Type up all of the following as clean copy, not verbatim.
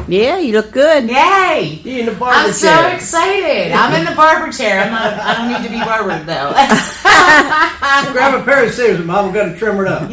Yeah, you look good. Yay! You in the barber I'm chair. so excited. I'm in the barber chair. I don't need to be barbered though. Grab a pair of scissors, Mom. We've got to trim it up.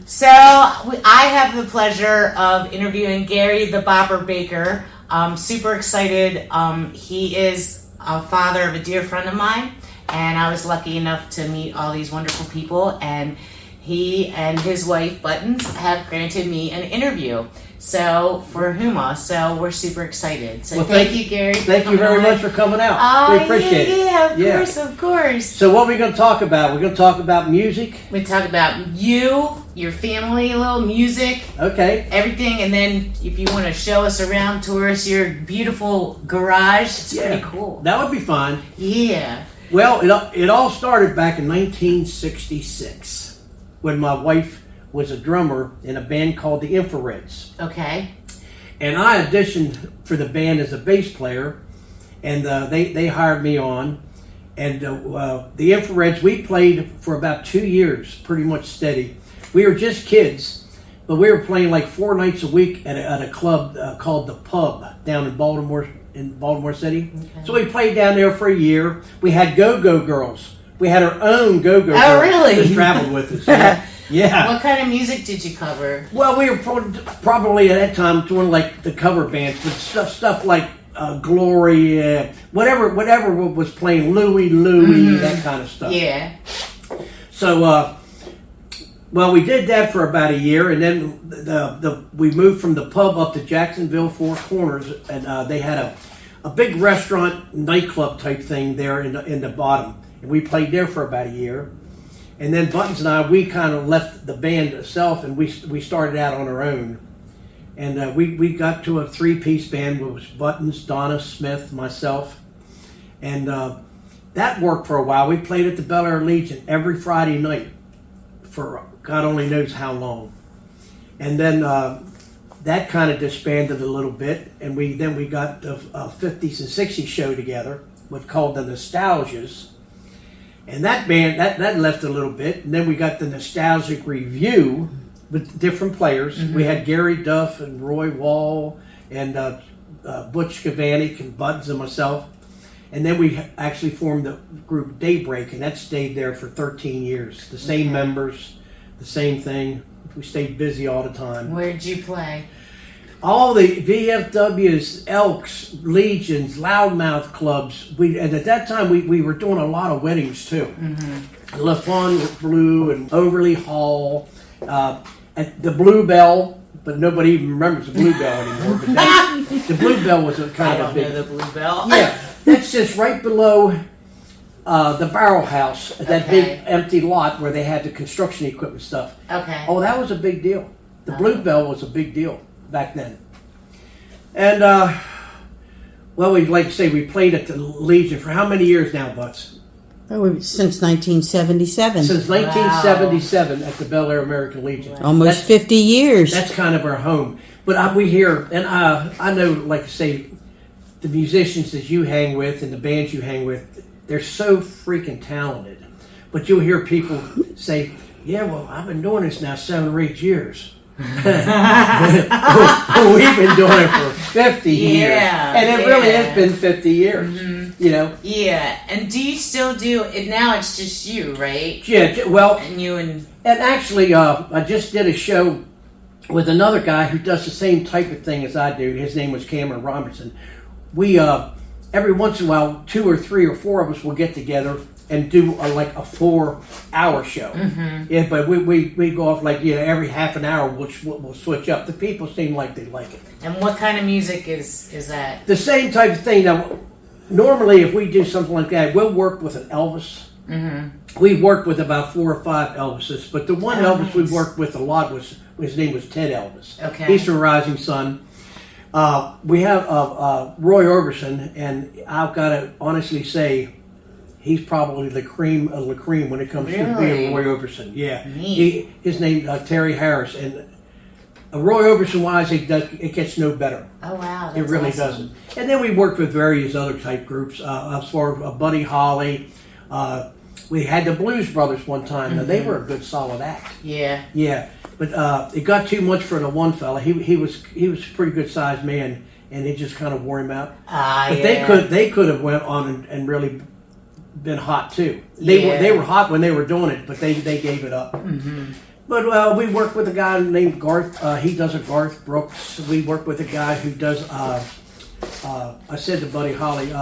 So I have the pleasure of interviewing Gary the Bopper Baker. I'm super excited. He is a father of a dear friend of mine, and I was lucky enough to meet all these wonderful people, and he and his wife Buttons have granted me an interview. So for HUMA, so we're super excited. So Well, thank you, Gary. Thank you very much for coming out. Oh, we appreciate it. Yeah, of course. So what are we going to talk about? We're going to talk about music. We talk about you, your family, a little music, Okay. everything, and then if you want to show us around, tour us your beautiful garage, it's pretty cool. That would be fun. Yeah. Well, it all started back in 1966 when my wife was a drummer in a band called the Infrareds. Okay. And I auditioned for the band as a bass player, and they hired me on. And the Infrareds, we played for about 2 years, pretty much steady. We were just kids, but we were playing like 4 nights a week at a club called The Pub down in Baltimore City. Okay. So we played down there for a year. We had go-go girls. We had our own go-go girls. Oh, really? That traveled with us. Yeah. What kind of music did you cover? Well, we were probably at that time doing like the cover bands, but stuff like Glory, whatever was playing, Louie, that kind of stuff. Yeah. So, well, we did that for about a year, and then we moved from the Pub up to Jacksonville Four Corners, and they had a big restaurant nightclub type thing there in the bottom, and we played there for about a year. And then Buttons and I, we kind of left the band itself, and we started out on our own. And we got to a 3-piece band. It was Buttons, Donna Smith, myself. And that worked for a while. We played at the Bel Air Legion every Friday night for God only knows how long. And then that kind of disbanded a little bit. And we got the 50s and 60s show together, what's called the Nostalgias. And that band, that left a little bit. And then we got the Nostalgic Review with different players. Mm-hmm. We had Gary Duff and Roy Wall and Butch Kavanik and Buttons and myself. And then we actually formed the group Daybreak, and that stayed there for 13 years. The same members, the same thing. We stayed busy all the time. Where did you play? All the VFWs, Elks, Legions, Loudmouth clubs. And at that time, we were doing a lot of weddings too. Mm-hmm. La Fontainebleau and Overley Hall, at the Bluebell, but nobody even remembers the Bluebell anymore. But the Bluebell was a kind of a big. I don't know the Bluebell. Yeah, that's just right below the Barrel House, that big empty lot where they had the construction equipment stuff. Okay. Oh, that was a big deal. The Bluebell was a big deal back then. And, well, we like to say we played at the Legion for how many years now, Butts? Oh, since 1977. Since 1977 at the Bel Air American Legion. Almost 50 years. That's kind of our home. But we hear, and I know, like I say, the musicians that you hang with and the bands you hang with, they're so freaking talented. But you'll hear people say, yeah, well, I've been doing this now 7 or 8 years. We've been doing it for 50 years. And it really has been 50 years, you know? Yeah. And do you still do it? Now it's just you, right? Yeah, well. And you and actually, I just did a show with another guy who does the same type of thing as I do. His name was Cameron Robertson. We, every once in a while, 2 or 3 or 4 of us will get together and do like a 4-hour show. Mm-hmm. Yeah, but we go off like every half an hour we'll switch up. The people seem like they like it. And what kind of music is that? The same type of thing. Now, normally if we do something like that, we'll work with an Elvis. Mm-hmm. We worked with about 4 or 5 Elvises, but the one Elvis we worked with a lot his name was Ted Elvis. Okay. He's from Rising Sun. We have Roy Orbison, and I've got to honestly say, he's probably the cream of the cream when it comes to being Roy Orbison. Yeah. His name Terry Harris. And Roy Orbison wise, it gets no better. Oh, wow. That's it really awesome. doesn't. And then we worked with various other type groups as far as Buddy Holly, We had the Blues Brothers one time. Now, they were a good, solid act. Yeah. Yeah, but it got too much for the one fella. He was a pretty good sized man, and it just kind of wore him out. But they could have went on and really been hot too. They were hot when they were doing it, but they gave it up. Mm-hmm. But we work with a guy named Garth. He does a Garth Brooks. We work with a guy who does. I said to Buddy Holly,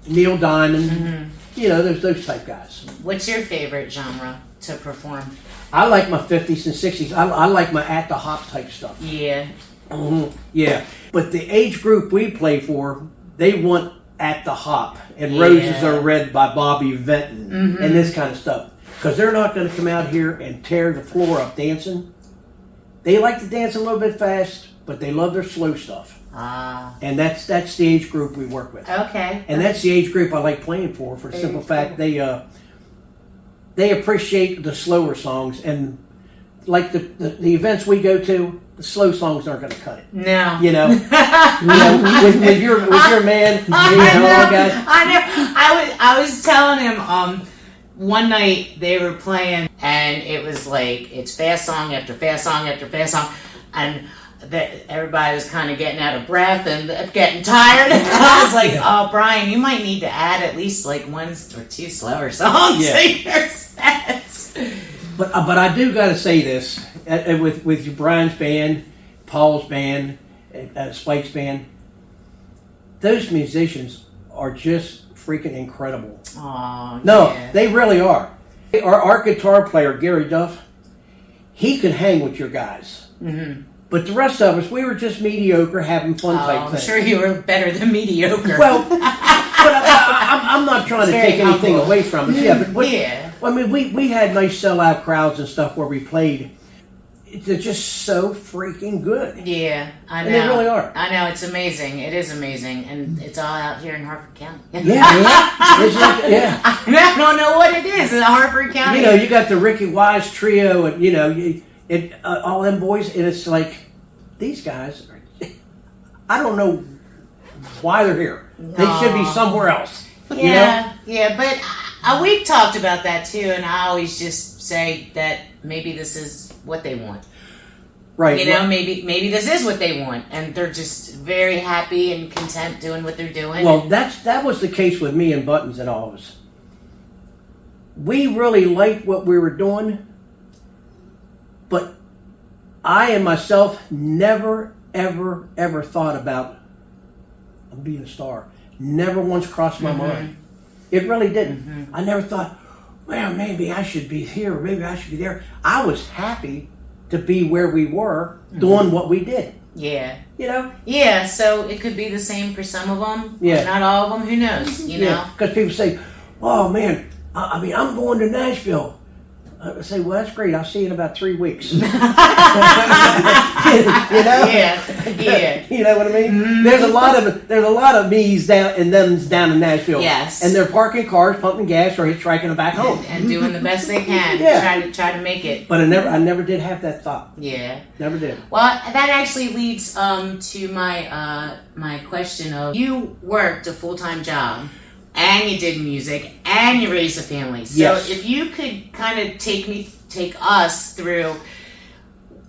Neil Diamond. Mm-hmm. You know, there's those type guys. What's your favorite genre to perform? I like my 50s and 60s. I like my at the hop type stuff. Yeah. Mm-hmm. Yeah. But the age group we play for, they want at the hop and Roses Are Red by Bobby Vinton and this kind of stuff. Because they're not going to come out here and tear the floor up dancing. They like to dance a little bit fast, but they love their slow stuff. And that's the age group we work with. Okay. And that's the age group I like playing for the simple fact they appreciate the slower songs, and like the events we go to, the slow songs aren't going to cut it. No. You know, with your man, guys. I know. I was telling him one night they were playing, and it was like it's fast song after fast song after fast song, and that everybody was kind of getting out of breath and getting tired. I was like, "Oh, Brian, you might need to add at least like one or two slower songs to your sets." But I do got to say this with Brian's band, Paul's band, Spike's band. Those musicians are just freaking incredible. Oh, no, they really are. Our guitar player Gary Duff, he could hang with your guys. Mm-hmm. But the rest of us, we were just mediocre, having fun type things. I'm sure you were better than mediocre. Well, but I'm not trying to take anything away from us. Yeah, but I mean, we had nice sellout crowds and stuff where we played. They're just so freaking good. Yeah, I know. And they really are. I know, it's amazing. It is amazing, and it's all out here in Harford County. Yeah. I don't know what it is in Harford County. You know, you got the Ricky Wise trio, and you know, all them boys, and it's like these guys. I don't know why they're here. They should be somewhere else. Yeah, but we've talked about that too, and I always just say that maybe this is what they want. Right. You know, maybe this is what they want, and they're just very happy and content doing what they're doing. Well, that was the case with me and Buttons and all of us. We really liked what we were doing, but I and myself never, ever, ever thought about being a star. Never once crossed my mind. It really didn't. I never thought, well, maybe I should be here, or maybe I should be there. I was happy to be where we were, doing what we did. Yeah. You know? Yeah, so it could be the same for some of them. Yeah. Not all of them, who knows, you know? Because people say, oh, man, I mean, I'm going to Nashville. I say, well, that's great. I'll see you in about 3 weeks. You know? Yeah. You know what I mean? There's a lot of me's down and them's down in Nashville. Yes. And they're parking cars, pumping gas, or hitchhiking them back home. And doing the best they can. Yeah. Try to make it. But I never did have that thought. Yeah. Never did. Well, that actually leads to my my question of, you worked a full-time job, and you did music, and you raised a family. So yes. If you could kind of take us through,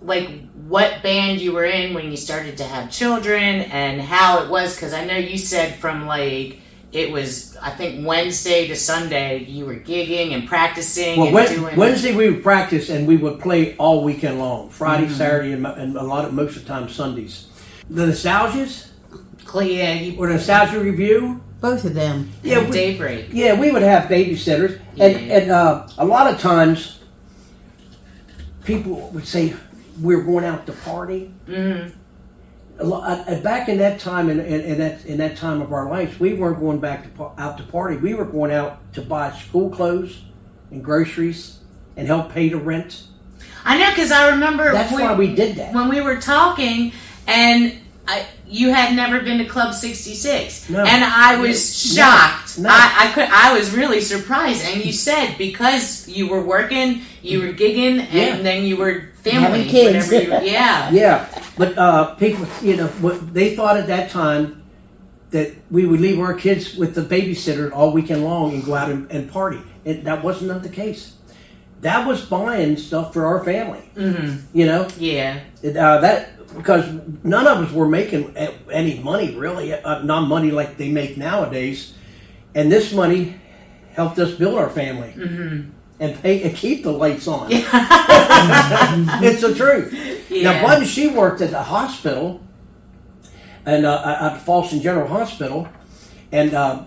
like, what band you were in when you started to have children and how it was, because I know you said from, like, it was, I think, Wednesday to Sunday you were gigging and practicing. Well, Wednesday we would practice and we would play all weekend long, Friday, Saturday, and most of the time Sundays. The Nostalgias? Or the Nostalgia Review? Both of them. Yeah, Daybreak. Yeah, we would have babysitters, and a lot of times people would say we're going out to party. Back in that time, in that time of our lives, we weren't going out to party. We were going out to buy school clothes and groceries and help pay the rent. I know, because I remember that's why we did that when we were talking, and you had never been to Club 66, no. And I was shocked. No. I was really surprised, and you said because you were working, you were gigging, and then you were family, having kids. Yeah. But people, you know, they thought at that time that we would leave our kids with the babysitter all weekend long and go out and party. that wasn't not the case. That was buying stuff for our family. Mm-hmm. You know? Yeah. Because none of us were making any money, really. Not money like they make nowadays. And this money helped us build our family. Mm-hmm. And pay and keep the lights on. Yeah. It's the truth. Yeah. Now, Bud, she worked at the hospital, and at Folsom General Hospital, and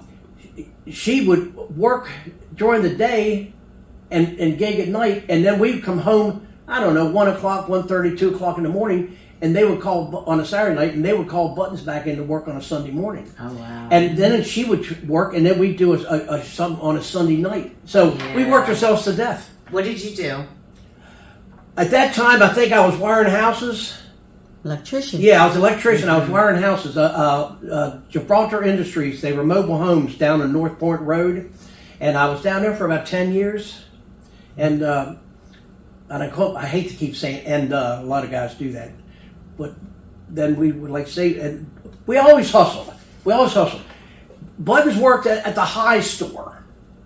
she would work during the day and gig at night, and then we'd come home, I don't know, 1 o'clock, 1:30, 2 o'clock in the morning, and they would call on a Saturday night, and they would call Buttons back into work on a Sunday morning. Oh, wow. And then she would work, and then we'd do some on a Sunday night. So we worked ourselves to death. What did you do? At that time, I think I was wiring houses. Electrician. Yeah, I was an electrician. I was wiring houses. Gibraltar Industries, they were mobile homes down on North Point Road. And I was down there for about 10 years. And I hate to keep saying, and a lot of guys do that. But then we would like say, and we always hustled. Buttons worked at the High Store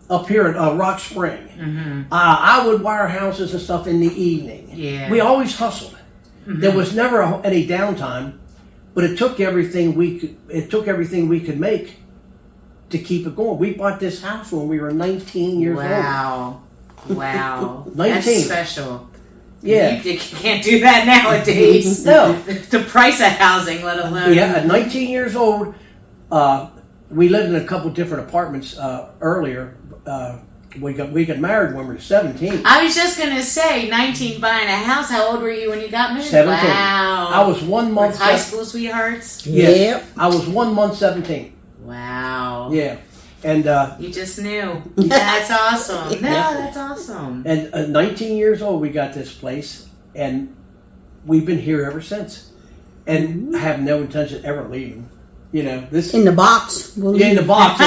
up here at Rock Spring. Mm-hmm. I would wire houses and stuff in the evening. Yeah. We always hustled. Mm-hmm. There was never any downtime, but it took everything we could make to keep it going. We bought this house when we were 19 years old. Wow. 19. That's special. Yeah. You can't do that nowadays. No. The price of housing, let alone. Yeah, at 19 years old, we lived in a couple different apartments earlier. We got married when we were 17. I was just going to say, 19 buying a house. How old were you when you got married? 17. Wow. I was 1 month. With high school sweethearts? Yes. Yep. I was 1 month 17. Wow. Yeah. And you just knew. That's awesome. No, that's awesome. And 19 years old, we got this place, and we've been here ever since. And I have no intention of ever leaving. You know, this In the box. We'll in the box.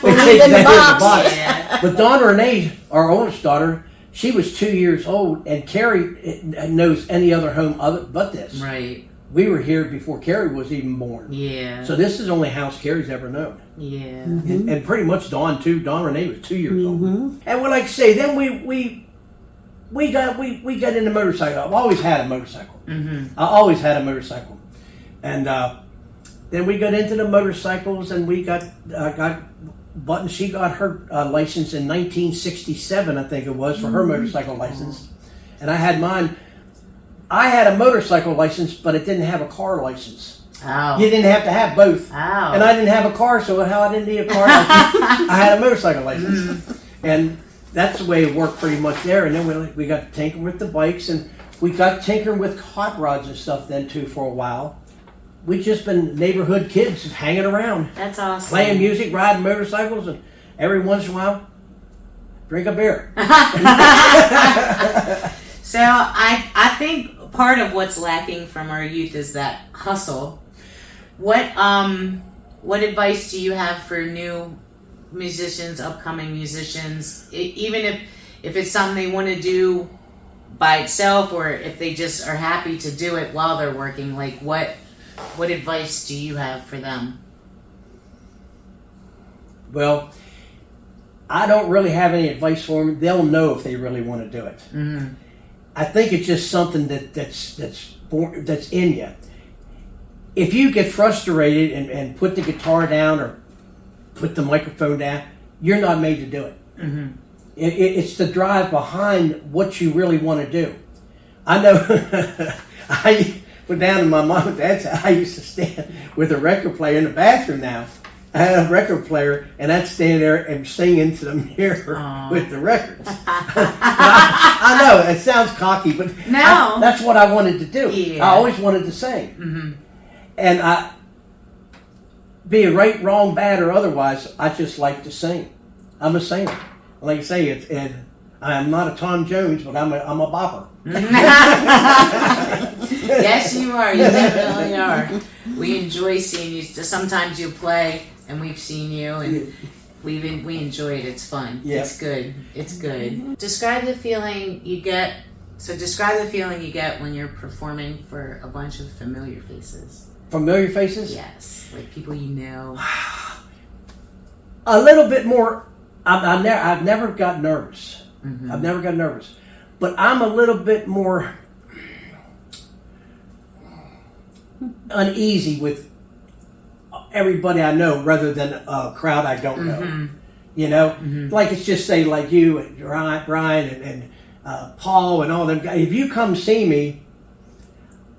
We'll leave in the box. Yeah. But Dawn Renee, our oldest daughter, she was 2 years old, and Carrie knows any other home but this. Right. We were here before Carrie was even born. Yeah. So this is the only house Carrie's ever known. Yeah. And pretty much Dawn too. Dawn Renee was 2 years old. Mm-hmm. And we like to say, then we got into motorcycle. I've always had a motorcycle. Mm-hmm. I always had a motorcycle. And then we got into the motorcycles, and we got Button. She got her license in 1967, I think it was, for her motorcycle license. And I had mine. I had a motorcycle license, but it didn't have a car license. Oh. You didn't have to have both. Oh. And I didn't have a car, so how I didn't need a car license, I had a motorcycle license. And that's the way it worked pretty much there. And then we got tinkering with the bikes, and we got tinkering with hot rods and stuff then too for a while. We've just been neighborhood kids hanging around, That's awesome. playing music, riding motorcycles, and every once in a while, drink a beer. So I think part of what's lacking from our youth is that hustle. What advice do you have for new musicians, upcoming musicians, even if it's something they want to do by itself, or if they just are happy to do it while they're working? Like what advice do you have for them? Well, I don't really have any advice for them. They'll know if they really want to do it. Mm-hmm. I think it's just something that's in you. If you get frustrated and put the guitar down or put the microphone down, you're not made to do it. Mm-hmm. It's the drive behind what you really want to do. I know. I went down to my mom and dad's house. I used to stand with a record player in the bathroom now. I had a record player, and I'd stand there and sing into the mirror with the records. I know, it sounds cocky, but No. that's what I wanted to do. Yeah. I always wanted to sing. Mm-hmm. And be it right, wrong, bad, or otherwise, I just like to sing. I'm a singer. Like I say, I'm not a Tom Jones, but I'm a bopper. Yes, you are. You definitely are. We enjoy seeing you. Sometimes you play, and we've seen you, and we enjoy it. It's fun. Yeah. It's good. It's good. Describe the feeling you get. So describe the feeling you get when you're performing for a bunch of familiar faces. Familiar faces? Yes, like people you know. A little bit more I've never got nervous. I've never got nervous, but I'm a little bit more uneasy with everybody I know rather than a crowd I don't know. You know, like it's just say like you and Brian and Paul and all them guys. If you come see me,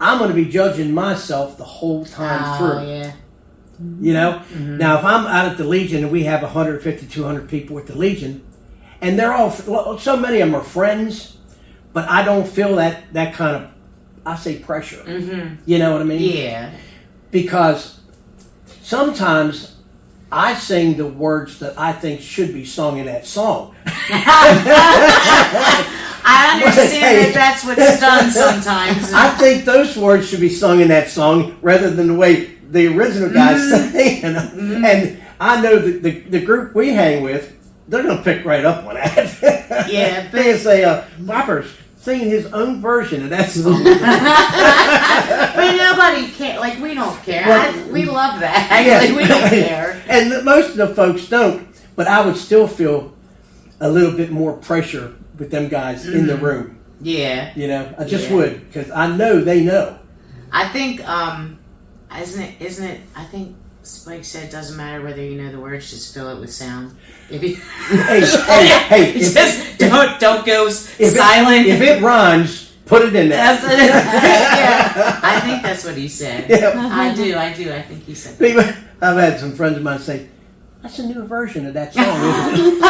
I'm going to be judging myself the whole time through. Yeah. You know? Now, if I'm out at the Legion and we have 150, 200 people at the Legion, and they're all, so many of them are friends, but I don't feel that kind of, I say pressure. You know what I mean? Yeah. Because sometimes I sing the words that I think should be sung in that song. I understand that's what's done sometimes. I think those words should be sung in that song rather than the way the original guys sang. You know? And I know that the group we hang with, they're going to pick right up on that. Yeah. They say, Bopper's singing his own version of that song. But nobody care. Like, we don't care. Well, We love that. Actually, we don't care. And most of the folks don't. But I would still feel a little bit more pressure with them guys in the room. Yeah. You know, I just would, because I know they know. I think, isn't it, I think Spike said, doesn't matter whether you know the words, just fill it with sound. If you, hey, just don't go silent. If it rhymes, put it in there. That's what yeah. I think that's what he said. Yeah. I do. I think he said that. I've had some friends of mine say, that's a new version of that song, isn't it?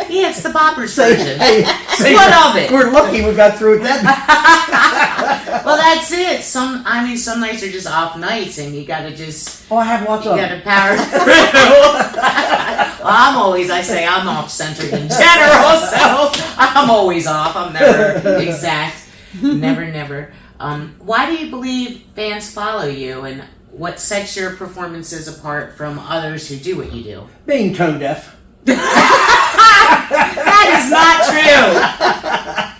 Yeah, it's the Bopper's version. Say, what of it? We're lucky we got through with that. Well, that's it. Some nights are just off nights, and you gotta just. Oh, I have lots of. You gotta power through. Well, I'm off centered in general, so I'm always off. I'm never exact. Never. Why do you believe fans follow you, and what sets your performances apart from others who do what you do? Being tone deaf. That is not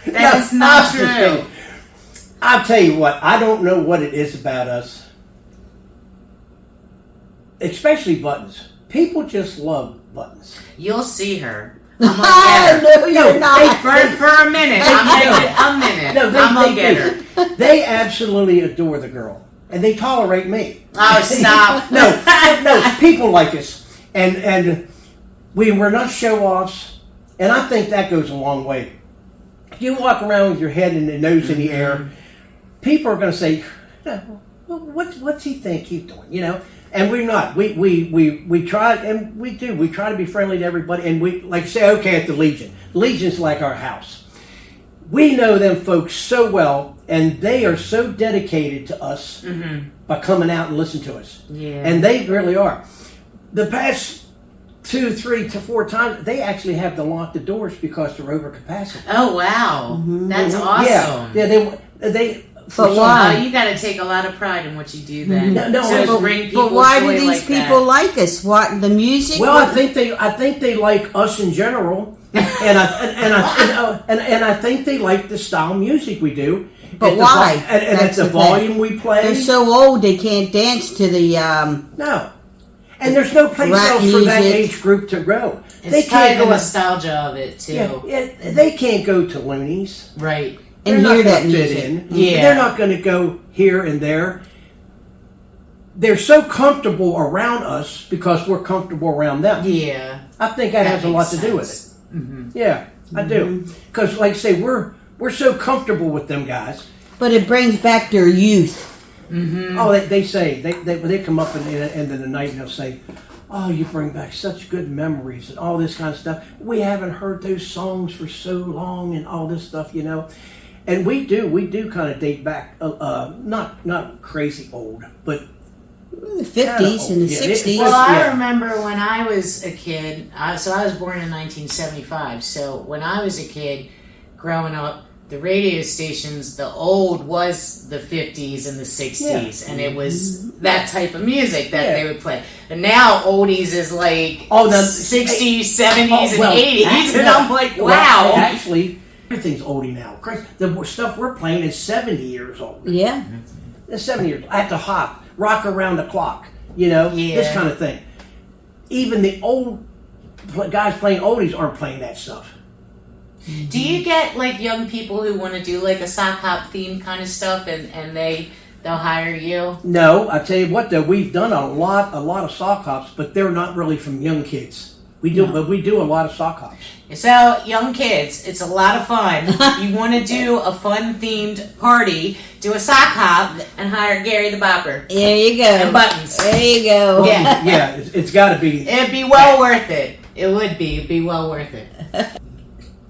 true. That is not true. I'll tell you what, I don't know what it is about us, especially buttons. People just love buttons. You'll see her. I'm gonna get her. No, you're not. For a minute. I'm gonna get her. They absolutely adore the girl, and they tolerate me. Oh, stop. No, people like us, and we're not show-offs, and I think that goes a long way. If you walk around with your head and the nose in the air, people are going to say, well, what's he think he's doing, you know? And we're not. We try, and we do. We try to be friendly to everybody, and we, like say, okay, at the Legion. Legion's like our house. We know them folks so well, and they are so dedicated to us by coming out and listening to us. Yeah. And they really are. The past 2, 3 to 4 times, they actually have to lock the doors because they're over capacity. Oh, wow. That's awesome. Yeah. They. But why? You got to take a lot of pride in what you do then. No, bring people but why do joy these like people that. like us? What the music? Well, I think they like us in general, and I think they like the style of music we do. But why? And at the volume we play. They're so old they can't dance to the. No. And there's no place Rap else for that music. age group to go. It's probably the nostalgia of it, too. Yeah, they can't go to Looney's. Right. And They're hear not that gonna fit music. in. Yeah. They're not going to go here and there. They're so comfortable around us because we're comfortable around them. Yeah. I think that has a lot to do with it. Yeah, I do. Because, like I say, we're so comfortable with them guys. But it brings back their youth. Oh, they say, they come up in the end of the night and they'll say, oh, you bring back such good memories and all this kind of stuff. We haven't heard those songs for so long and all this stuff, you know. And we do kind of date back, not crazy old, but The 50s and the Yeah, 60s. Well, I Yeah. remember when I was a kid, so I was born in 1975, so when I was a kid growing up, the radio stations, the old was the 50s and the 60s, and it was that type of music that they would play. And now oldies is like 60s, 70s, and 80s, and I'm like, wow. Well, actually, everything's oldie now. The stuff we're playing is 70 years old. Yeah. It's 70 years. At the hop, rock around the clock, you know, this kind of thing. Even the old guys playing oldies aren't playing that stuff. Do you get like young people who want to do like a sock hop theme kind of stuff, and they'll hire you? No, I tell you what though, we've done a lot of sock hops, but they're not really from young kids. We do, but we do a lot of sock hops. So, young kids, it's a lot of fun. You want to do a fun themed party, do a sock hop, and hire Gary the Bopper. There you go. And buttons. There you go. Yeah. Yeah, it's got to be. It'd be well worth it. It would be. It'd be well worth it.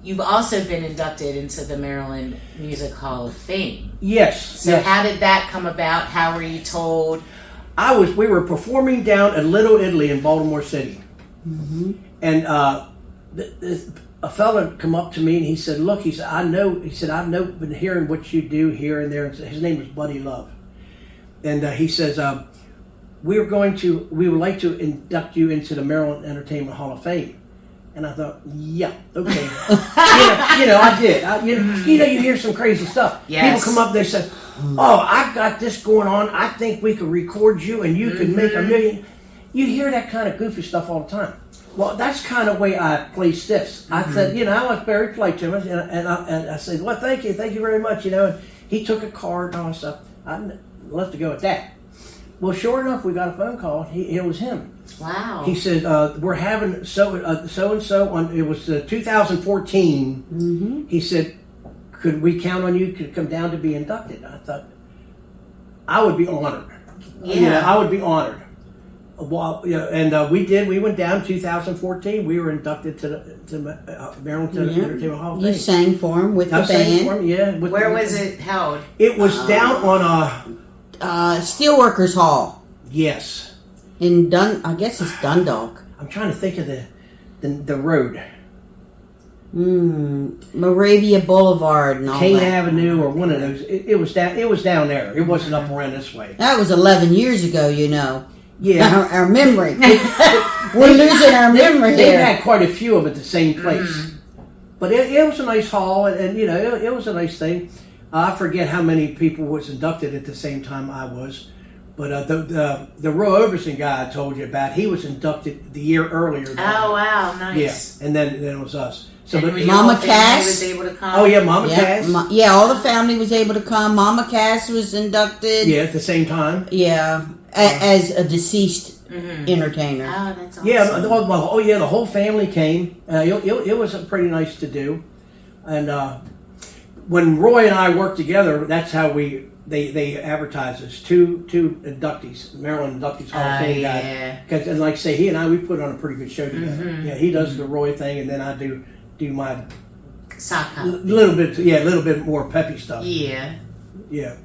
You've also been inducted into the Maryland Music Hall of Fame. Yes. So yes. how did that come about? How were you told? We were performing down at Little Italy in Baltimore City. Mm-hmm. And a fella come up to me and he said, "Look," he said, I've been hearing what you do here and there." His name was Buddy Love. And he says, we would like to induct you into the Maryland Entertainment Hall of Fame. And I thought, yeah, okay. I did. You hear some crazy stuff. Yes. People come up, they say, "Oh, I've got this going on. I think we could record you and you could make $1 million." You hear that kind of goofy stuff all the time. Well, that's kind of the way I placed this. I said, I was very polite to him, and I said, "Well, thank you very much." And he took a card and all that stuff. I left to go with that. Well, sure enough, we got a phone call. It was him. Wow. He said, "We're having so and so on." It was 2014. Mm-hmm. He said, "Could we count on you to come down to be inducted?" I thought, I would be honored. Yeah. I would be honored. Well, and we did. We went down 2014. We were inducted to Maryland Entertainment Hall of Fame. You sang for him with the I sang band. for him, yeah. Where was it held? It was down on Steelworkers Hall yes. in I guess it's Dundalk. I'm trying to think of the road. Moravia Boulevard and all Kane that. Avenue or one of those. It was down there. It wasn't up around this way. That was 11 years ago, Yeah. Our memory. We're losing our memory They here. had quite a few of them at the same place. But it was a nice hall, and it was a nice thing. I forget how many people was inducted at the same time I was. But the Roy Oberson guy I told you about, he was inducted the year earlier. Oh, wow. Nice. Yeah, and then it was us. So, And but were your Mama whole family Cass? was able to come? oh yeah, Mama Yeah, Cass. all the family was able to come. Mama Cass was inducted. Yeah, at the same time. Yeah, as a deceased entertainer. Oh, that's awesome. Yeah, the whole family came. It was pretty nice to do. And when Roy and I worked together, that's how they advertised us. Two inductees, Maryland Inductees Hall of Fame guys. Yeah. Because, and like I say, he and I, we put on a pretty good show together. Yeah, he does the Roy thing, and then I do my Sock hop. little bit more peppy stuff. Yeah. Yeah.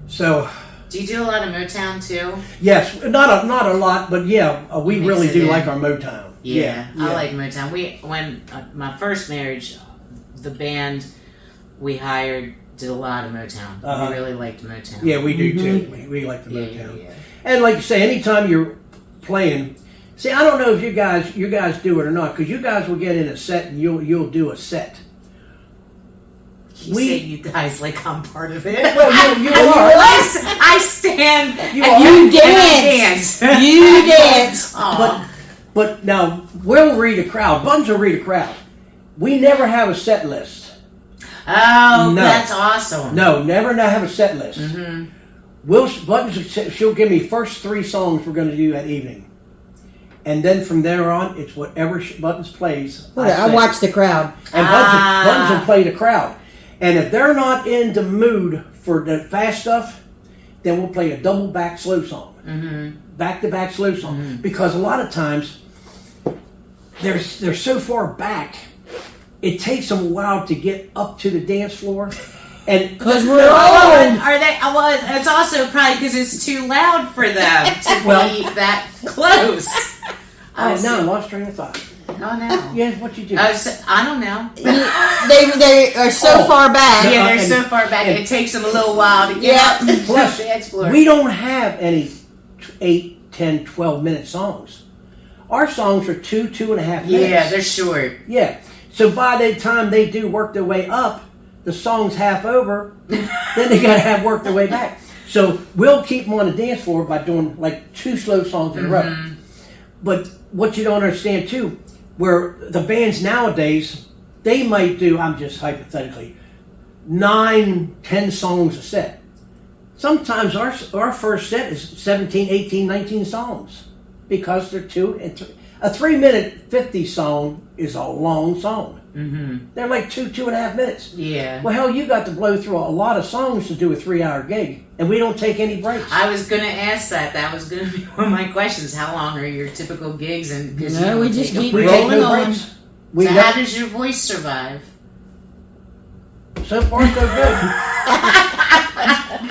So. Do you do a lot of Motown too? Yes, not a lot, but yeah, we Mix really it do in. like our Motown. Yeah, I like Motown. When my first marriage, the band we hired did a lot of Motown. Uh-huh. We really liked Motown. Yeah, we do too. We like the Yeah, Motown. yeah. And like you say, anytime you're playing, see, I don't know if you guys do it or not, because you guys will get in a set and you'll do a set. You say you guys like I'm part of it. Well, you are. I stand. You and are. You and I dance. You dance. Aw. But now we'll read a crowd. Buttons will read a crowd. We never have a set list. Oh, No. that's awesome. No, never have a set list. Buttons, she'll give me first 3 songs we're going to do that evening. And then from there on, it's whatever Buttons plays. I sing. watch the crowd. And Buttons will play the crowd. And if they're not in the mood for the fast stuff, then we'll play a double back slow song. Back to back slow song. Because a lot of times, they're so far back, it takes them a while to get up to the dance floor. And Because we're Oh, old. are they? Well, it's also probably because it's too loud for them to Well- be that close. oh, no, I lost train of thought. Oh no. Yeah, what you do? I don't know. They are so Oh. far back. Yeah, they're and- so far back. and- it takes them a little while to get Yeah. up to Plus, the dance floor. we don't have any 8, 10, 12-minute songs. Our songs are 2.5 minutes. Yeah, they're short. Yeah. So by the time they do work their way up, the song's half over, then they got to have work their way back. So we'll keep them on the dance floor by doing like 2 slow songs in a row. But what you don't understand too, Where the bands nowadays, they might do, I'm just hypothetically, 9, 10 songs a set. Sometimes our first set is 17, 18, 19 songs because they're 2 and 3. A 3-minute 50 song is a long song. Mm-hmm. They're like 2.5 minutes. Yeah. Well, hell, you got to blow through a lot of songs to do a 3-hour gig, and we don't take any breaks. I was going to ask that. That was going to be one of my questions. How long are your typical gigs? And No, we just keep we rolling take no on. breaks. So how does your voice survive? So far, so good.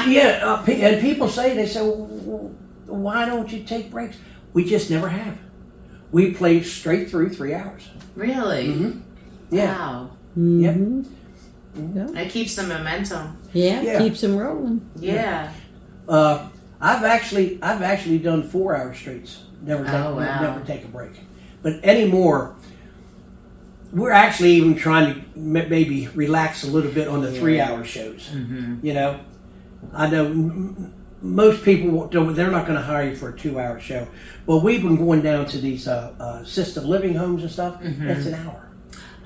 Yeah, and people they say, well, why don't you take breaks? We just never have. We play straight through 3 hours. Really? Mm-hmm. Yeah. Wow. Mm-hmm. Yep. It keeps the momentum. Yeah, keeps them rolling. Yeah. I've actually done 4-hour straights. Never take a break. But anymore, we're actually even trying to maybe relax a little bit on the 3-hour shows. Mm-hmm. You know, I know most people they're not going to hire you for a 2-hour show. Well, we've been going down to these assisted living homes and stuff. Mm-hmm. It's an hour.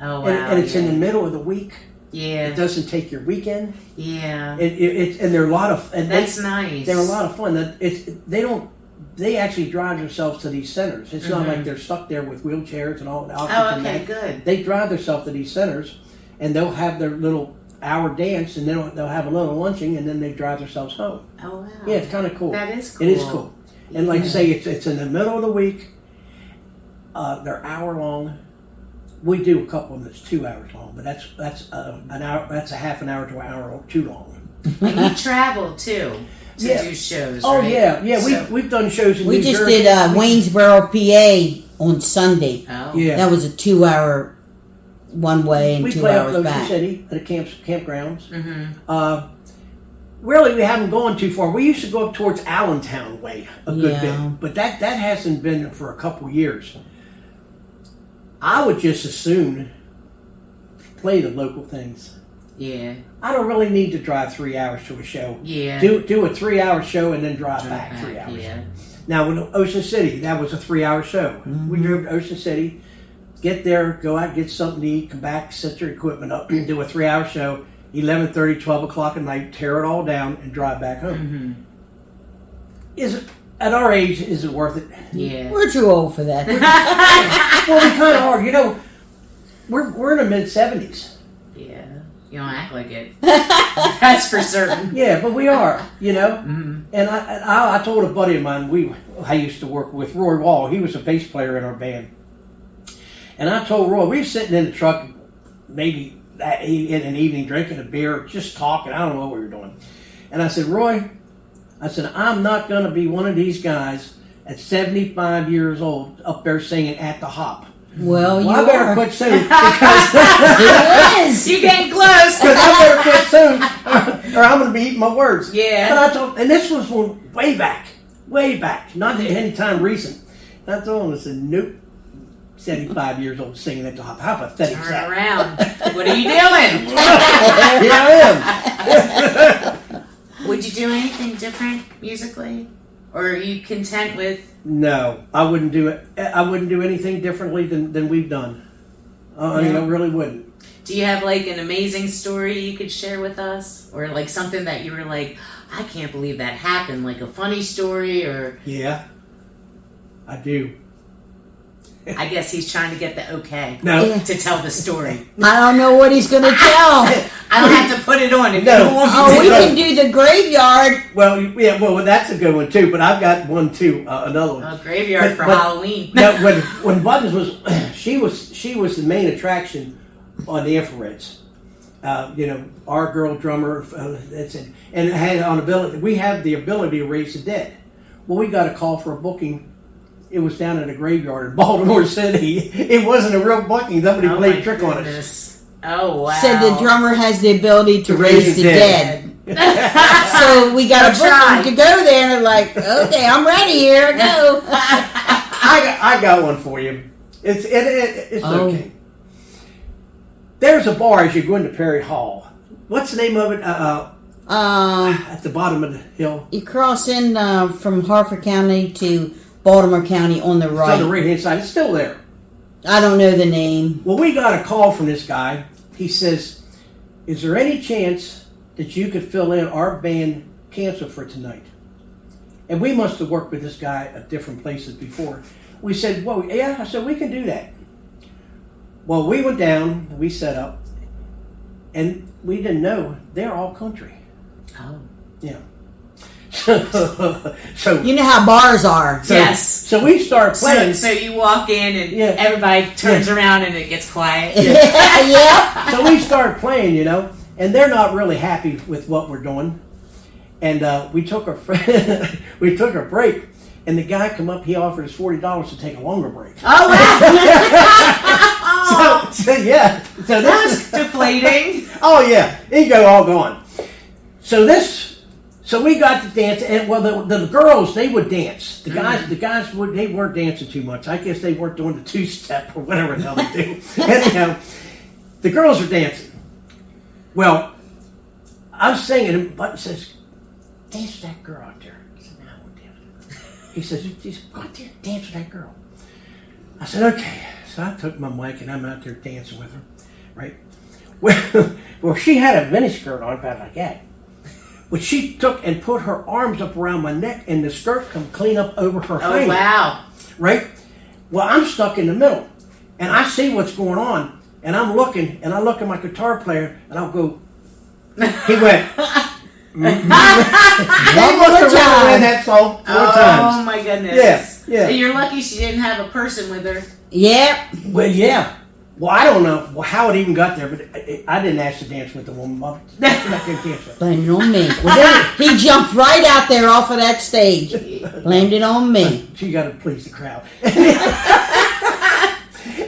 Oh wow! And it's in the middle of the week. Yeah. It doesn't take your weekend. Yeah. And they're a lot of That's nice. They're a lot of fun. They actually drive themselves to these centers. It's not like they're stuck there with wheelchairs and all. Oh, okay, good. They drive themselves to these centers, and they'll have their little hour dance, and then they'll have a little lunching, and then they drive themselves home. Oh wow! Yeah, it's kind of cool. That is cool. It is cool. And like I say, it's in the middle of the week. They're hour long. We do a couple of them that's 2 hours long, but that's an hour. That's a half an hour to an hour too long. And you travel too to do shows. Oh right? yeah. We've done shows in We New just Jersey. did Waynesboro, PA on Sunday. Oh. Yeah. That was a 2-hour one way and We 2 play up hours Ocean back. City at the campgrounds. Mm-hmm. Really, we haven't gone too far. We used to go up towards Allentown way a good Yeah. bit, but that hasn't been for a couple years. I would just as soon play the local things. Yeah. I don't really need to drive 3 hours to a show. Yeah. Do a 3-hour show and then drive back 3 hours. Yeah. Now, with Ocean City, that was a 3-hour show. We drove to Ocean City, get there, go out, get something to eat, come back, set your equipment up, do a 3-hour show, 11:30, 12 o'clock at night, tear it all down, and drive back home. Mm-hmm. Is it, at our age, is it worth it? Yeah. We're too old for that. Well, we kind of are. You know, we're in the mid-70s. Yeah. You don't act like it. That's for certain. Yeah, but we are, you know. Mm-hmm. And I told a buddy of mine, I used to work with Roy Wall. He was a bass player in our band. And I told Roy, we were sitting in the truck, maybe in an evening, drinking a beer, just talking. I don't know what we were doing. And I said, Roy, I'm not going to be one of these guys at 75 years old up there singing At the Hop. Well, you I better are. quit soon because It is. You're getting close. I better quit soon or I'm going to be eating my words. Yeah. But I told, and this was way back, not any time recent. And I told him, I said, nope. 75 years old singing at the Hop. How pathetic is Turn that? around. What are you doing? Here I am. Would you do anything different musically? Or are you content with... No, I wouldn't do it. I wouldn't do anything differently than we've done. I mean, I really wouldn't. Do you have like an amazing story you could share with us? Or like something that you were like, I can't believe that happened. Like a funny story or... Yeah, I do. I guess he's trying to get the okay No. to tell the story. I don't know what he's going to tell. I don't have to put it on if No. you don't want me Oh, to. we can do the graveyard. Well, yeah, well, that's a good one too. But I've got one too, another one. A graveyard for But- Halloween. No, when Buttons was, she was the main attraction on the infrareds. You know, our girl drummer, and it had on ability. We have the ability to raise the dead. Well, we got a call for a booking. It was down at a graveyard in Baltimore City. It wasn't a real booking. Somebody Oh played my a trick on us. goodness. Oh, wow. Said the drummer has the ability to raise the dead. So we got a Try. booking to go there, and they're like, okay, I'm ready. Here I go. I got one for you. It's Oh. okay. There's a bar as you go into Perry Hall. What's the name of it? At the bottom of the hill. You cross in from Harford County to Baltimore County on the It's right. on the right hand side. It's still there. I don't know the name. Well, we got a call from this guy. He says, "Is there any chance that you could fill in our band cancel for tonight?" And we must have worked with this guy at different places before. We said, "Well, yeah." I said, "We can do that." Well, we went down, we set up, and we didn't know they're all country. Oh. Yeah. So You know how bars are. Yes. So we start playing. So you walk in and Yeah. everybody turns around and it gets quiet. Yeah. So we start playing, and they're not really happy with what we're doing. And we took a break, and the guy come up. He offered us $40 to take a longer break. Oh wow! So yeah. So That this was deflating. Oh yeah, ego all gone. So we got to dance, and the girls, they would dance. The guys they weren't dancing too much. I guess they weren't doing the two-step or whatever the hell they do. Anyhow, the girls are dancing. Well, I'm singing, and Button says, "Dance with that girl out there." I said, "No, I won't dance with her." He says, "Go out there, dance with that girl." I said, "Okay." So I took my mic, and I'm out there dancing with her, right? Well, she had a miniskirt on about like that. But she took and put her arms up around my neck, and the skirt come clean up over her Oh face. wow! Right? Well, I'm stuck in the middle, and I see what's going on, and I'm looking, and I look at my guitar player, and I'll go. He went. He must have ran that song 4 times. Oh my goodness! Yeah. You're lucky she didn't have a person with her. Yep. Well, yeah. Well, I don't know how it even got there, but I didn't ask to dance with the woman. I'm not going to dance with her. Blamed it on me. Well, then he jumped right out there off of that stage. Blamed it on me. She got to please the crowd.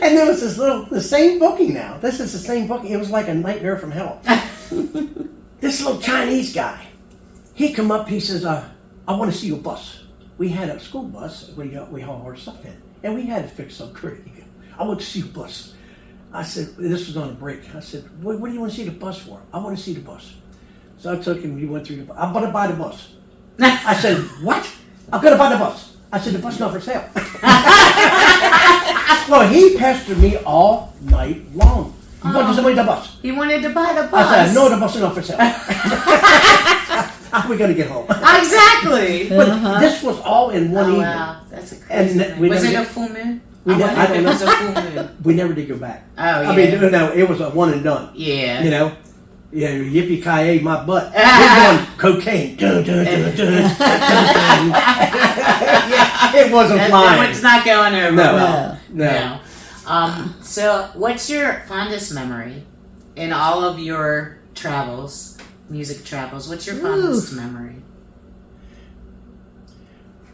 And there was the same booking now. This is the same booking. It was like a nightmare from hell. This little Chinese guy, he come up, he says, "I want to see your bus." We had a school bus, we haul our stuff in, and we had to fix some crew. "I want to see your bus." I said, this was on a break. I said, what do you want to see the bus for? "I want to see the bus." So I took him, he went through the bus. "I'm going to buy the bus." I said, "What?" "I'm going to buy the bus." I said, "The bus is not for sale." Well, he pestered me all night long. "You want to somebody the bus?" He wanted to buy the I bus. said, "No, the bus is not for sale." How are we going to get home? Exactly. But this was all in one evening. Wow, that's a And crazy thing. we Was never it a did- full moon? We I did- wonder I if don't it know. was a full moon. We never did go back. Oh yeah. I mean, no, it was a one and done. Yeah. Yeah, yippee-ki-yay, my butt. We're doing cocaine. Dun, dun, dun, dun, dun, dun. Yeah, it wasn't That flying. one's not going over No. well. No. So, what's your fondest memory in all of your travels, music travels? What's your fondest memory?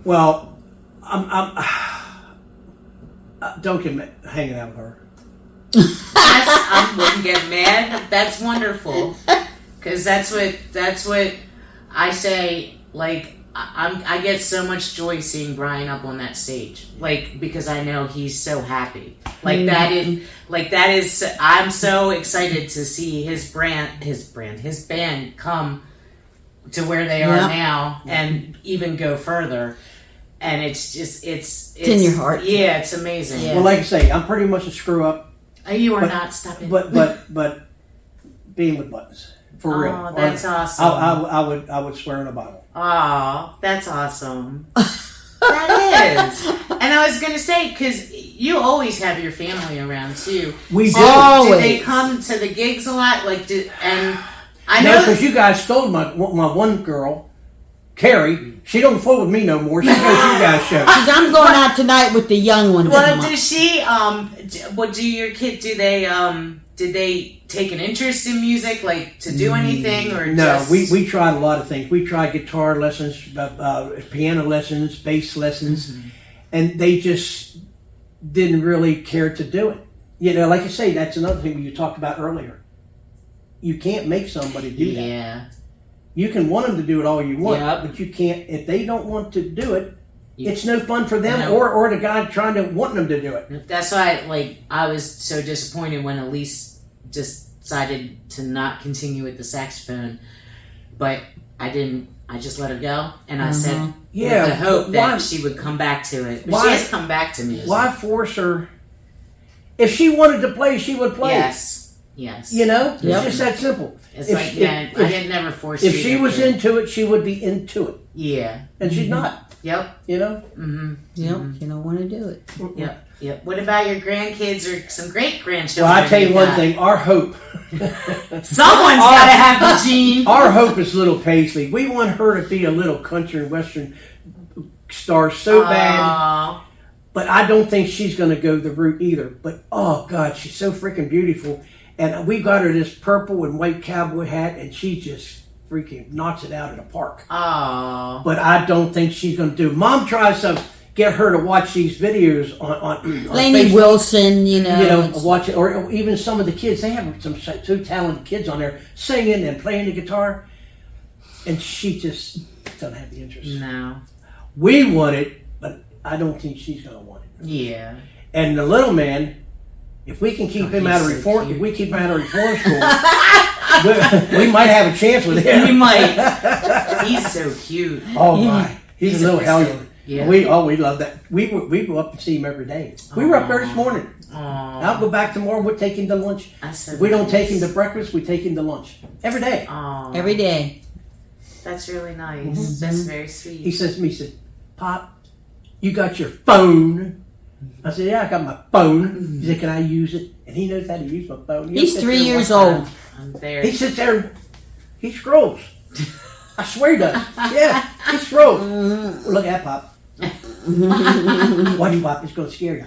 Well, don't get hanging out with her. I wouldn't get mad. That's wonderful, because that's what I say. Like I get so much joy seeing Brian up on that stage, like because I know he's so happy. Like that is. I'm so excited to see his band come to where they are now, and even go further. And it's in your heart. Yeah, it's amazing. Yeah. Well, like I say, I'm pretty much a screw up. You are not stopping. But being with Buttons for real. Oh, that's awesome. I would swear in a bottle. Oh, that's awesome. That is. And I was gonna say, because you always have your family around too. We do. Do they come to the gigs a lot? And I know because you guys stole my one girl, Carrie. She don't fool with me no more. She goes to you guys' show. Because I'm going out tonight with the young ones. Well, does she? What do your kids? Do they? Did they take an interest in music, like to do anything, or no? Just... We tried a lot of things. We tried guitar lessons, piano lessons, bass lessons, and they just didn't really care to do it. Like I say, that's another thing you talked about earlier. You can't make somebody do that. Yeah. You can want them to do it all you want, Yep. but you can't if they don't want to do it. You- It's no fun for them No. or the guy trying to want them to do it. That's why, I was so disappointed when Elise just decided to not continue with the saxophone. But I didn't. I just let her go, and I said, Yeah, with the hope why- that she would come back to it. But why- she has come back to music. Why force her If she wanted to play, she would play. Yes. You know, Yep. it's just that simple. It's If- like, if- yeah, I if- didn't never force you. If she was into it, she would be into it, Yeah. and she's not. Yep. You know. Mm-hmm. Yep, you don't want to do it. Yep. Yep. What about your grandkids or some great grandchildren? Well, I tell you one got? thing. Our hope. Someone's got to have the gene. Our hope is little Paisley. We want her to be a little country and western star so bad. Aw. But I don't think she's going to go the route either. But oh God, she's so freaking beautiful. And we got her this purple and white cowboy hat, and she just freaking knocks it out of the park. Aw. But I don't think she's going to do. Mom tries to get her to watch these videos on Lainey Facebook. Wilson, you know. You know, it's- watch it, or even some of the kids. They have some so talented kids on there singing and playing the guitar, and she just doesn't have the interest. No. We want it, but I don't think she's going to want it. Yeah. And the little man, if we can keep him he's out of so reform, cute. if we keep him out of reform school, we might have a chance with him. You might. He's so cute. Oh my, he's a little hellion. Yeah. We love that. We go up and see him every day. We were up there this morning. Aw. I'll go back tomorrow. We'll take him to lunch. That's so If we don't take him nice. to breakfast, we take him to lunch every day. Aw. Every day. That's really nice. That's very sweet. He says to me, he said, "Pop, you got your phone?" I said, "Yeah, I got my phone." He said, "Can I use it?" And he knows how to use my phone. He'll He's sit 3 there and years watch old. I'm there. He sits there and he scrolls. I swear he does. Yeah, he scrolls. Look at that, Pop. Watch Pop, it's going to scare you.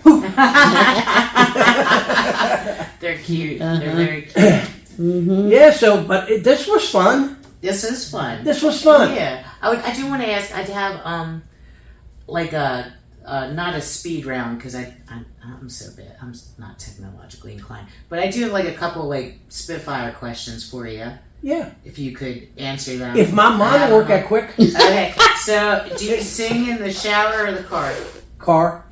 They're cute. They're very cute. Yeah, so, but this was fun. This is fun. This was fun. Yeah. I do want to ask. I'd have like a not a speed round because I'm so bad. I'm not technologically inclined, but I do have like a couple like Spitfire questions for you. Yeah. If you could answer them. If my mind work that quick. Okay. So, do you sing in the shower or the car? Car.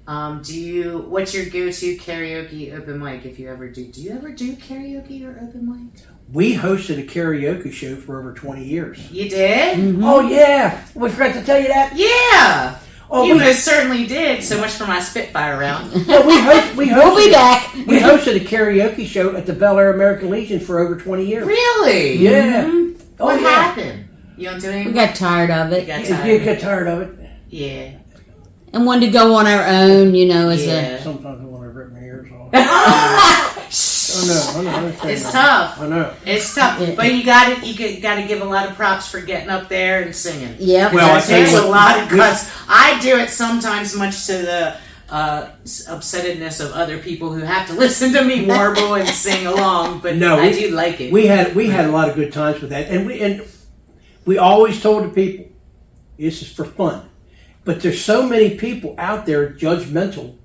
What's your go-to karaoke open mic if you ever do? Do you ever do karaoke or open mic? We hosted a karaoke show for over 20 years. You did? Oh, yeah. We forgot to tell you that. Yeah. Oh, You we, most certainly did. So much for my Spitfire round. yeah, we We'll be hosted, back. we hosted a karaoke show at the Bel Air American Legion for over 20 years. Really? Yeah. Oh, What yeah. happened? You don't do We anything? got tired of You it got You tired. get tired of it. Yeah. and wanted to go on our own, you know, as Yeah. Sometimes I want to rip my ears off. I know. It's tough. I know. It's tough, but you got to give a lot of props for getting up there and singing. Yep. Well, I It tell you takes a what, lot of guts. I do it sometimes, much to the upsettedness of other people who have to listen to me warble and sing along. But No, I do like it. We had a lot of good times with that, and we always told the people, this is for fun. But there's so many people out there judgmental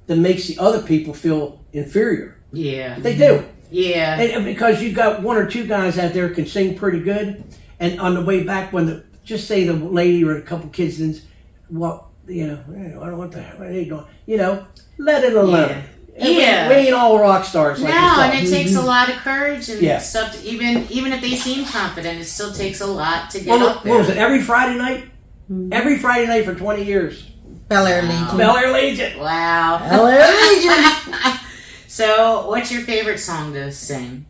that makes the other people feel inferior. Yeah. They do. Yeah. And because you got one or two guys out there can sing pretty good, and on the way back when just say the lady or a couple kids didn't, well, you know, I don't want the hell are they doing? You know, let it alone. Yeah. And Yeah. we ain't all rock stars like No, yourself. and it takes a lot of courage and Yeah. stuff. Even if they seem confident, it still takes a lot to get Well, up there. what was it? Every Friday night? Every Friday night for 20 years. Bel Air Legion. Bel Air Legion. Wow. Bel Air Legion. So, what's your favorite song to sing?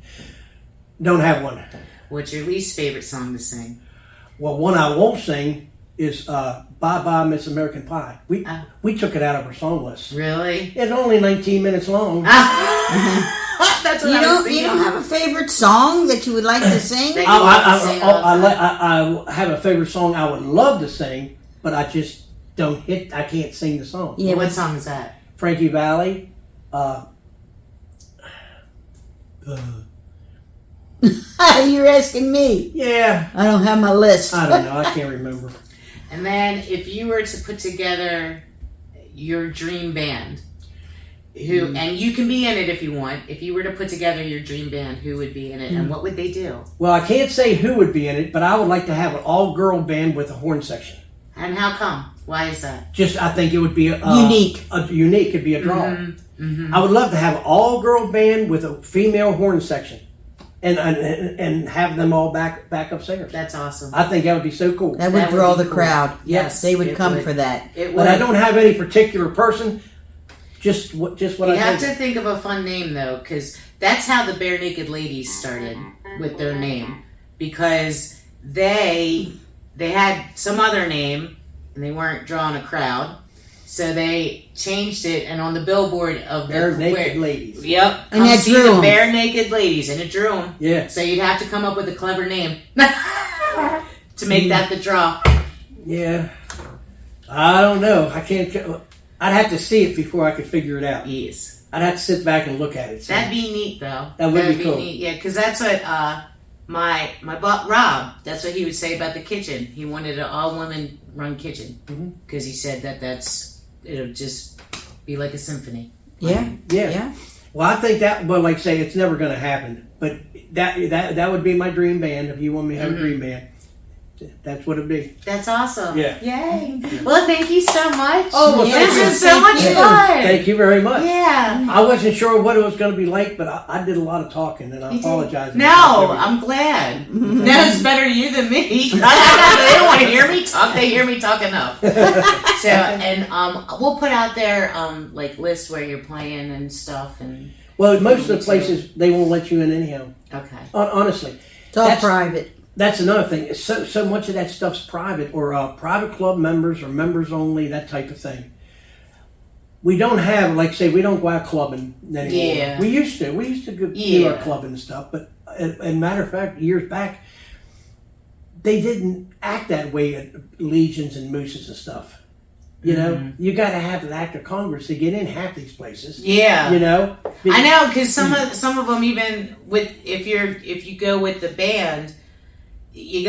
Don't have one. What's your least favorite song to sing? Well, one I won't sing is Bye Bye Miss American Pie. We took it out of our song list. Really? It's only 19 minutes long. That's what You I was don't thinking. have a favorite song that you would like to sing? That- I have a favorite song I would love to sing, but I just don't I can't sing the song. Yeah, What song is that? Frankie Valli. You're asking me. Yeah. I don't have my list. I don't know. I can't remember. And then, if you were to put together your dream band, and you can be in it if you want. If you were to put together your dream band, who would be in it, and what would they do? Well, I can't say who would be in it, but I would like to have an all-girl band with a horn section. And how come? Why is that? Just, I think it would be Unique. Unique could be a draw. I would love to have an all-girl band with a female horn section, and have them all backup singers. That's awesome. I think that would be so cool. That would That would draw be the cool. crowd. Yes, They would it come would. for that. It But I would. don't have any particular person. Just what You I have think. to think of a fun name though, because that's how the Bare Naked Ladies started with their name, because they had some other name and they weren't drawing a crowd, so they changed it. And on the billboard of the Bare Naked Ladies. Yep, And come that see drew the 'em. Bare Naked Ladies, and it drew them. Yeah. So you'd have to come up with a clever name to make that the draw. Yeah. I don't know. I can't. I'd have to see it before I could figure it out. Yes. I'd have to sit back and look at it. So. That'd be neat, though. That would That'd be cool. neat, yeah, because that's what my butt Rob. That's what he would say about the kitchen. He wanted an all-women run kitchen because he said it'll just be like a symphony. Yeah. Yeah. Yeah. Well, I think that. Well, like I say, it's never going to happen. But that would be my dream band. If you want me to have a dream band, that's what it'd be. That's awesome. Yeah. Yay. Well, thank you so much. Oh, well, this thank is you. so much Thank you. fun. Thank you very much. Yeah. I wasn't sure what it was going to be like, but I did a lot of talking, and I You did. apologize. No, I'm glad. No, it's better you than me. They don't want to hear me talk. They hear me talk enough. So, and we'll put out there like lists where you're playing and stuff. And Well, most of the places they won't let you in anyhow. okay. Honestly, It's all That's- private. that's another thing. So much of that stuff's private, or private club members, or members only, that type of thing. We don't have, like, say, we don't go out clubbing anymore. Yeah. We used to. We used to go do Yeah. our clubbing and stuff. But, as matter of fact, years back, they didn't act that way at Legions and Mooses and stuff. You know, you got to have an act of Congress to get in half these places. Yeah. You know, I know, because some of them, even with if you go with the band, you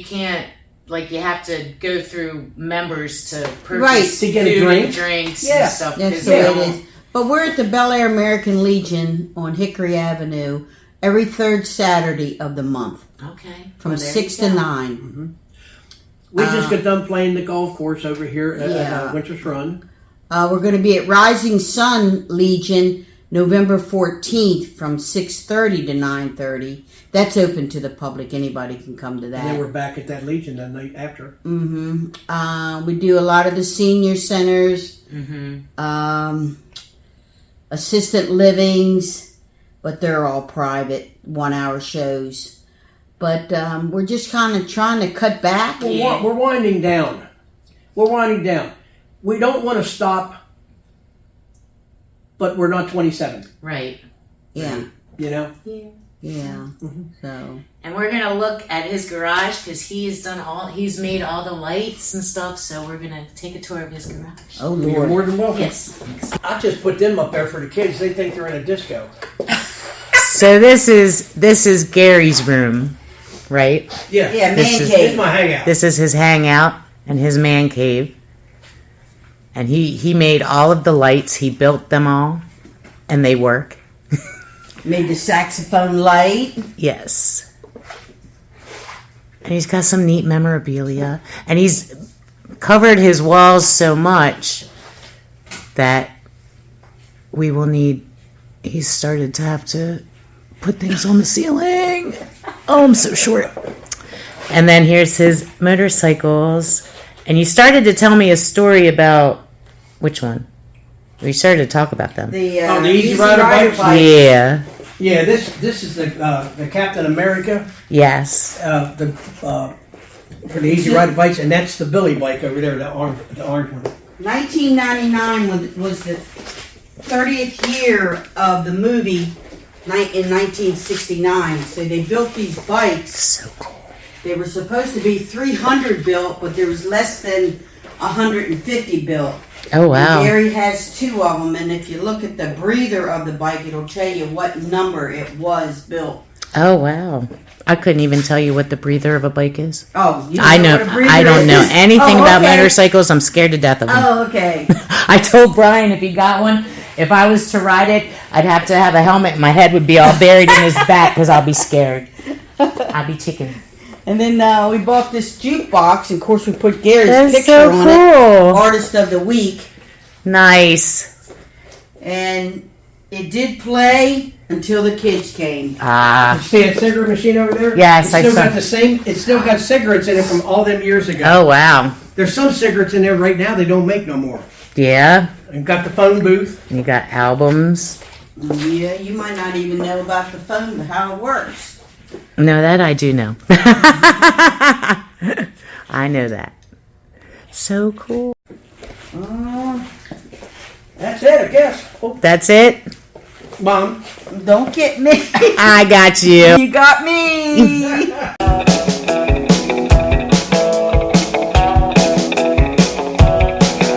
can't, like, you have to go through members to purchase Right. To get a food drink. and drinks Yeah. and stuff. That's 'cause the they way it don't- is. But we're at the Bel Air American Legion on Hickory Avenue every third Saturday of the month Okay. from Well, there 6 you to go. 9. we just got done playing the golf course over here at Yeah. Winter's Run. We're going to be at Rising Sun Legion November 14th from 6:30 to 9:30. That's open to the public. Anybody can come to And then that. we're back at that Legion the night after. We do a lot of the senior centers, Mm-hmm. assistant livings, but they're all private 1-hour shows. But we're just kind of trying to cut back. We're winding down. We're winding down. We don't want to stop, but we're not 27. Right. Yeah, You know? yeah. So And we're gonna look at his garage because he's made all the lights and stuff. So we're gonna take a tour of his garage. oh You're Lord. more than welcome. Yes. I just put them up there for the kids. They think they're in a disco. So this is Gary's room, right? Yeah. Yeah, This man is- It's cave. my hangout. This is his hangout and his man cave. And he made all of the lights. He built them all, and they work. Made the saxophone light. Yes. And he's got some neat memorabilia. And he's covered his walls so much that he's started to have to put things on the ceiling. Oh, I'm so short. And then here's his motorcycles. And you started to tell me a story about which one? We started to talk about them. The the Easy Rider bikes? Yeah. Yeah, this is the Captain America Yes. for the Easy Rider bikes, and that's the Billy bike over there, the orange one. 1999 was the 30th year of the movie in 1969. So they built these bikes. So cool. They were supposed to be 300 built, but there was less than 150 built. Oh, wow. And Gary has 2 of them, and if you look at the breather of the bike, it'll tell you what number it was built. Oh, wow. I couldn't even tell you what the breather of a bike is. Oh, you I know. what a breather I don't know is? anything Oh, about okay. motorcycles. I'm scared to death of them. Oh, okay. I told Brian if he got one, if I was to ride it, I'd have to have a helmet. My head would be all buried in his back because I'll be scared. I'll be chicken. And then we bought this jukebox, and of course we put Gary's That's picture so on it. cool. Artist of the Week. Nice. And it did play until the kids came. Ah. You see that cigarette machine over there? Yes, I it's still saw- got the same. It's still got cigarettes in it from all them years ago. Oh, wow. There's some cigarettes in there right now they don't make no more. Yeah. And got the phone booth. You got albums. Yeah, you might not even know about the phone, but how it works. No, that I do know. I know that. So cool. That's it, I guess. Oh, That's it? Mom. Don't get me. I got you. You got me.